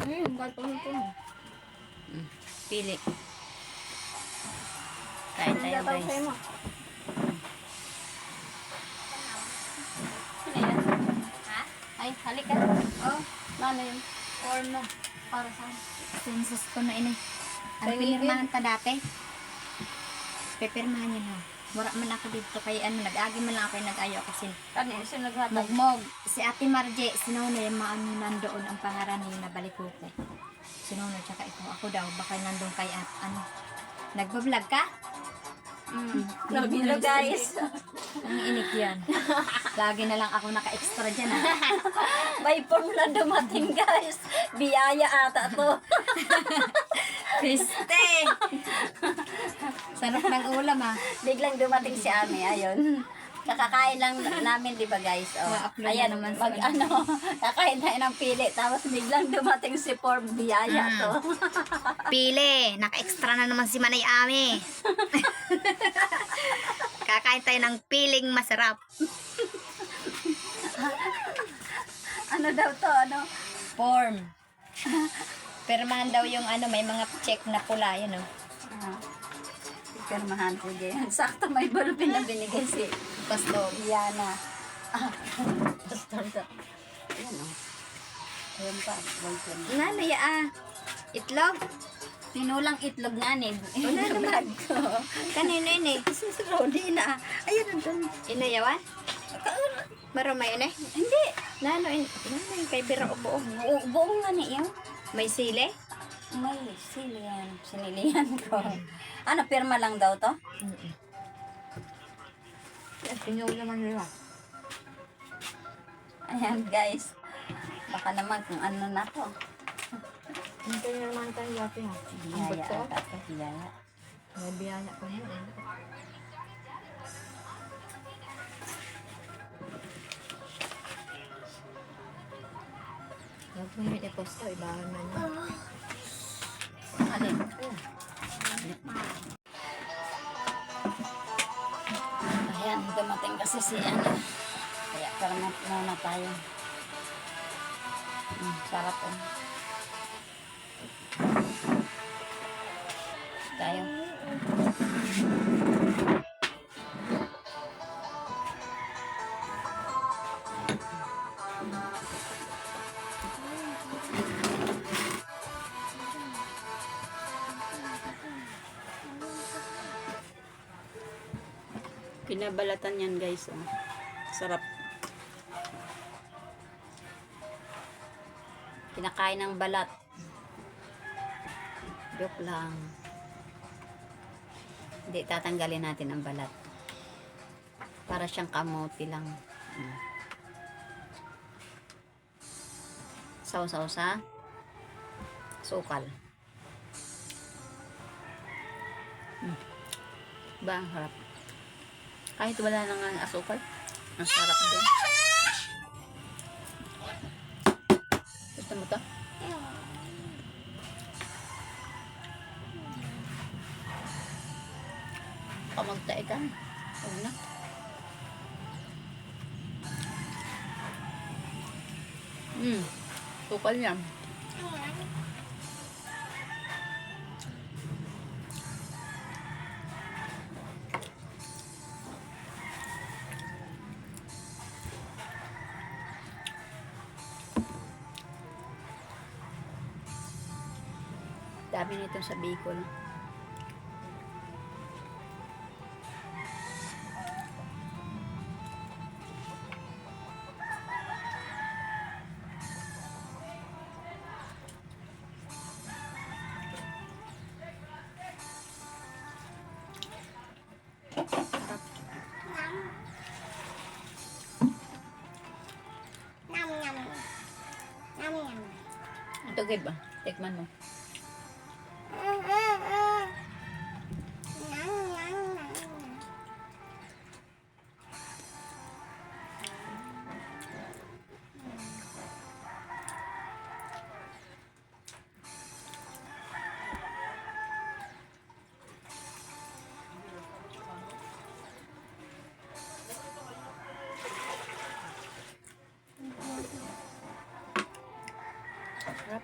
Ayun, gato nito. Pili. Kain tayo guys. Sa'yo mo. Ano yan? Ha? Ay, halika. Oh, Ano yun? form mo. Para saan? Census ko na ini. Ang Kay pinirmahan ta dati. Pipirmahan yun ha. Mura man ako dito kay ano, nag-agi man lang ako yung nag-ayo ako sin. Kani, sino naghatag? Mogmog. Si Ate Marje, sinuna yung mga ano nandoon ang pangaran niyo na balik ko. Sinuna, tsaka ito. Ako daw, baka nandun kay at ano. Nagbablog ka? Hello guys. Ang inik yan. Lagi na lang ako naka-extra dyan ha. May form na dumating guys. Biyaya ata to. Kriste! Sarap ng ulam ha. Biglang dumating si Ami, ayun. Kakakain lang namin, di ba guys? Oh. Ma-upload Ayan, na naman sa mag ano, kakain tayo ng pili. Tapos biglang dumating si form, biyaya to. Pili! Naka-extra na naman si Manay Ami. Kakain tayo ng piling masarap. Ano daw to, ano? Form. Permahan daw yung ano, may mga check na pula, yun o. Pirmahan ko yan. Sakto may ballpen na binigay si Pastor. Diana. Pastor to. Ayan o. Ayan pa, ballpen. Nanay itlog. Tinulang itlog nga ni. Wala naman. Kanino yun eh? Si Rodi na. Ayun nandun. Inayawan? Marumay yun eh? Hindi. Nano yung kay Bira o buong? Buong nga niya. May sili? May silihan. Sinilihan ko. Ano, pirma lang daw to? Pinyong naman nila. Ayan guys. Baka naman kung ano na to. Hindi na naman tayo yati ha. Biyaya ata to. Biyaya. May biyaya ko yun eh. Huwag mo yung i-posto, ibahan na niya. Alin? Ayan, dumating kasi si ano. Kaya karamot muna tayo. Sarap oh. Tayo. Pinabalatan yan guys. Oh. Sarap. Kinakain ng balat. Joke lang. Hindi, tatanggalin natin ang balat. Para siyang kamote lang. Sausaw sa sukal. Ba, ang harap. Kahit wala nang asukal, ang sarap din. Gusto mo to? Kamagtae ka. Huwag na. Sukal yan. Dami nito sa Bicol. Ito gib ba? Tikman mo. Sarap.